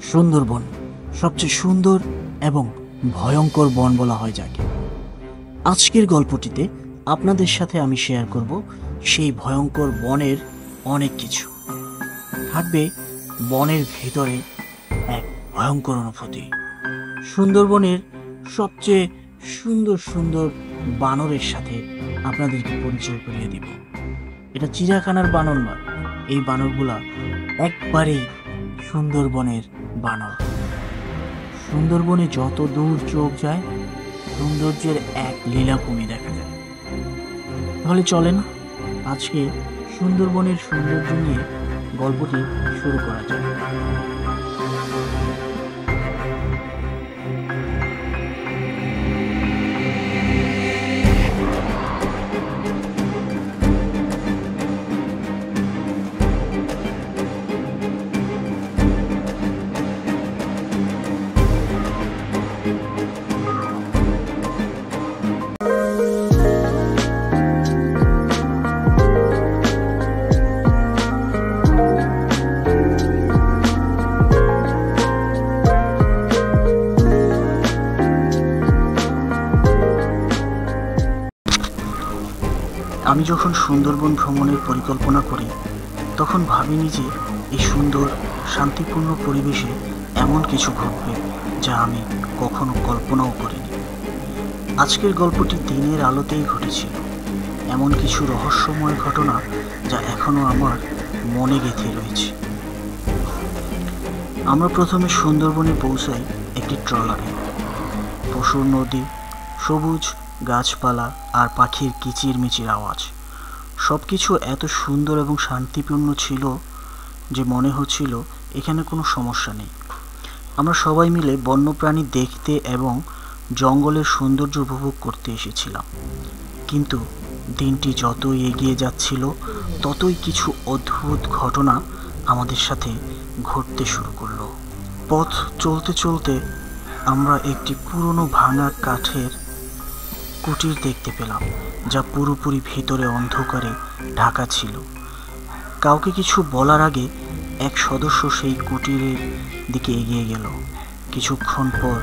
সুন্দরবন সবচেয়ে সুন্দর এবং ভয়ঙ্কর বন বলা হয় যাকে। আজকের গল্পটিতে আপনাদের সাথে আমি শেয়ার করব সেই ভয়ঙ্কর বনের অনেক কিছু। থাকবে বনের ভেতরে এক ভয়ঙ্কর অনুভূতি। সুন্দরবনের সবচেয়ে সুন্দর সুন্দর বানরের সাথে আপনাদেরকে পরিচয় করিয়ে দিব। এটা চিড়িয়াখানার বানর নয়, এই বানরগুলা একবারেই সুন্দরবনের বানর। সুন্দরবনে যত দূর চোখ যায় সৌন্দর্যের এক লীলাভূমি দেখা যায়। তাহলে চলেন আজকে সুন্দরবনের সৌন্দর্য নিয়ে গল্পটি শুরু করা যাক। আমি যখন সুন্দরবন ভ্রমণের পরিকল্পনা করি তখন ভাবিনি যে এই সুন্দর শান্তিপূর্ণ পরিবেশে এমন কিছু ঘটবে যা আমি কখনো কল্পনাও করিনি। আজকের গল্পটি দিনের আলোতেই ঘটেছিল, এমন কিছু রহস্যময় ঘটনা যা এখনো আমার মনে গেঁথে রয়েছে। আমরা প্রথমে সুন্দরবনে পৌঁছাই একটি ট্রলারে। পশুর নদী, সবুজ গাছপালা আর পাখির কিচিরমিচির আওয়াজ, সব কিছু এত সুন্দর এবং শান্তিপূর্ণ ছিল যে মনে হচ্ছিল এখানে কোনো সমস্যা নেই। আমরা সবাই মিলে বন্যপ্রাণী দেখতে এবং জঙ্গলের সৌন্দর্য উপভোগ করতে এসেছিলাম। কিন্তু দিনটি যতই এগিয়ে যাচ্ছিল ততই কিছু অদ্ভুত ঘটনা আমাদের সাথে ঘটতে শুরু করলো। পথ চলতে চলতে আমরা একটি পুরনো ভাঙা কাঠের কুটির দেখতে পেলাম, যা পুরোপুরি ভিতরে অন্ধকারে ঢাকা ছিল। কাউকে কিছু বলার আগে এক সদস্য সেই কুটিরের দিকে এগিয়ে গেল। কিছুক্ষণ পর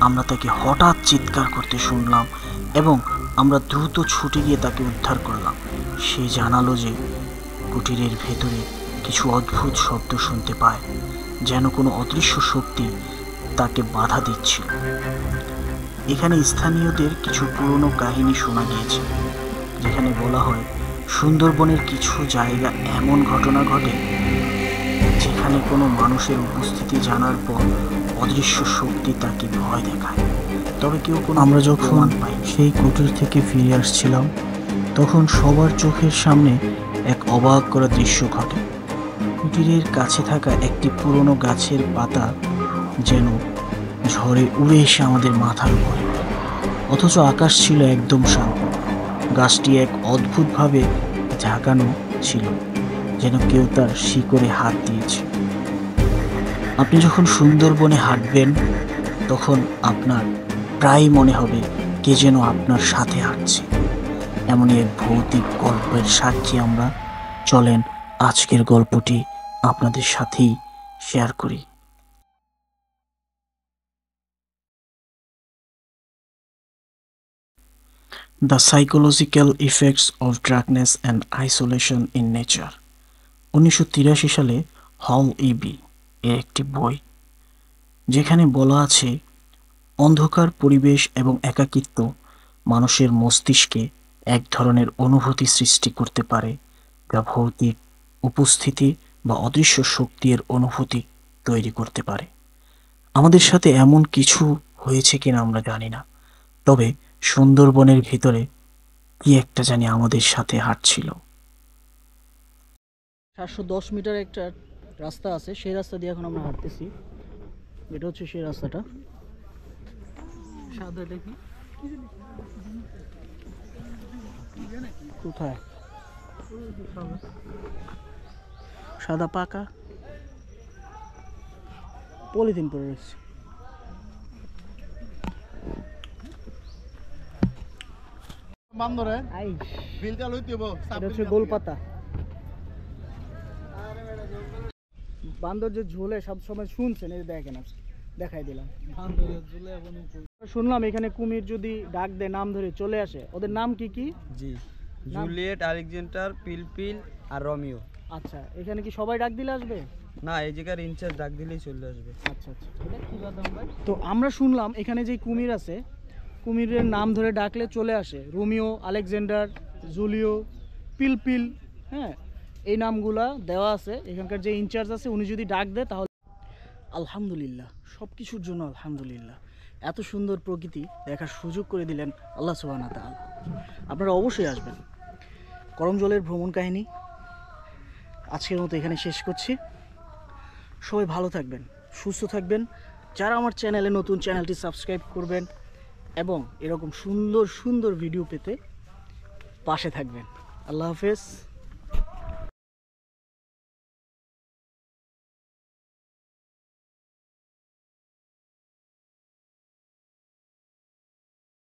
আমরা তাকে হঠাৎ চিৎকার করতে শুনলাম এবং আমরা দ্রুত ছুটে গিয়ে তাকে উদ্ধার করলাম। সে জানালো যে কুটিরের ভেতরে কিছু অদ্ভুত শব্দ শুনতে পায়, যেন কোনো অদৃশ্য শক্তি তাকে বাধা দিচ্ছিল। এখানে স্থানীয়দের কিছু পুরনো কাহিনী শোনা গিয়েছে, যেখানে বলা হয় সুন্দরবনের কিছু জায়গা এমন ঘটনা ঘটে যেখানে কোনো মানুষের উপস্থিতি জানার পর অদৃশ্য শক্তি তাকে ভয় দেখায়। তবে কেউ কোনো আমরা যখন সেই কুটির থেকে ফিরে আসছিলাম তখন সবার চোখের সামনে এক অবাক করা দৃশ্য ঘটে। কুটিরের কাছে থাকা একটি পুরনো গাছের পাতা যেন ঝড়ে উড়ে এসে আমাদের মাথার উপরে, অথচ আকাশ ছিল একদম শান্ত। গাছটি এক অদ্ভুতভাবে ঝাঁকানো ছিল, যেন কেউ তার শিকড়ে হাত দিয়েছে। আপনি যখন সুন্দরবনে হাঁটবেন তখন আপনার প্রায় মনে হবে কে যেন আপনার সাথে হাঁটছে। এমনই এক ভৌতিক গল্পের সাক্ষী আমরা। চলেন আজকের গল্পটি আপনাদের সাথেই শেয়ার করি। The Psychological Effects of Darkness and Isolation in Nature। 1983 সালে হল ইবি এর একটি বই, যেখানে বলা আছে অন্ধকার পরিবেশ এবং একাকিত্ব মানুষের মস্তিষ্কে এক ধরনের অনুভূতি সৃষ্টি করতে পারে, যা ভৌতিক উপস্থিতি বা অদৃশ্য শক্তির অনুভূতি তৈরি করতে পারে। আমাদের সাথে এমন কিছু হয়েছে কিনা আমরা জানি না, তবে সুন্দরবনের ভিতরে কি একটা জানি আমাদের সাথে হাঁটছিল। 710 মিটার একটা রাস্তা আছে, সেই রাস্তা দিয়ে এখন আমরা হাঁটতেছি। এটা হচ্ছে সেই রাস্তাটা। কোথায় সাদা পাকা পলিথিন পরে রয়েছে। গোলপাতা বান্দর যে ঝোলে সবসময় শুনছেন, এই দেখেন আজকে দেখাই দিলাম। বান্দরের ঝুলে এখন শুনলাম এখানে কুমির যদি ডাক দেয় নাম ধরে চলে আসে, ওদের নাম কি কি? জি, জুলিয়েট, আলেকজান্ডার, পিলপিল আর রোমিও। আচ্ছা, এখানে কি সবাই ডাক দিলে আসবে? না, এই জায়গার ইনচার্জ ডাক দিলেই চলে আসবে। আচ্ছা আচ্ছা, এটা কি বাদাম ভাই? তো আমরা শুনলাম এখানে যে কুমির আছে, কুমিরের নাম ধরে ডাকলে চলে আসে। রোমিও, আলেকজান্ডার, জুলিও, পিলপিল, হ্যাঁ, এই নামগুলা দেওয়া আছে। এখানকার যে ইনচার্জ আছে উনি যদি ডাক দেয় তাহলে আলহামদুলিল্লাহ, সব কিছুর জন্য আলহামদুলিল্লাহ। এত সুন্দর প্রকৃতি দেখার সুযোগ করে দিলেন আল্লাহ সুবহানাহু ওয়া তাআলা। আপনারা অবশ্যই আসবেন। করমজলের ভ্রমণ কাহিনী আজকের মতো এখানে শেষ করছি। সবাই ভালো থাকবেন, সুস্থ থাকবেন। যারা আমার চ্যানেলে নতুন, চ্যানেলটি সাবস্ক্রাইব করবেন এবং এরকম সুন্দর সুন্দর ভিডিও পেতে পাশে থাকবেন। আল্লাহ হাফেজ।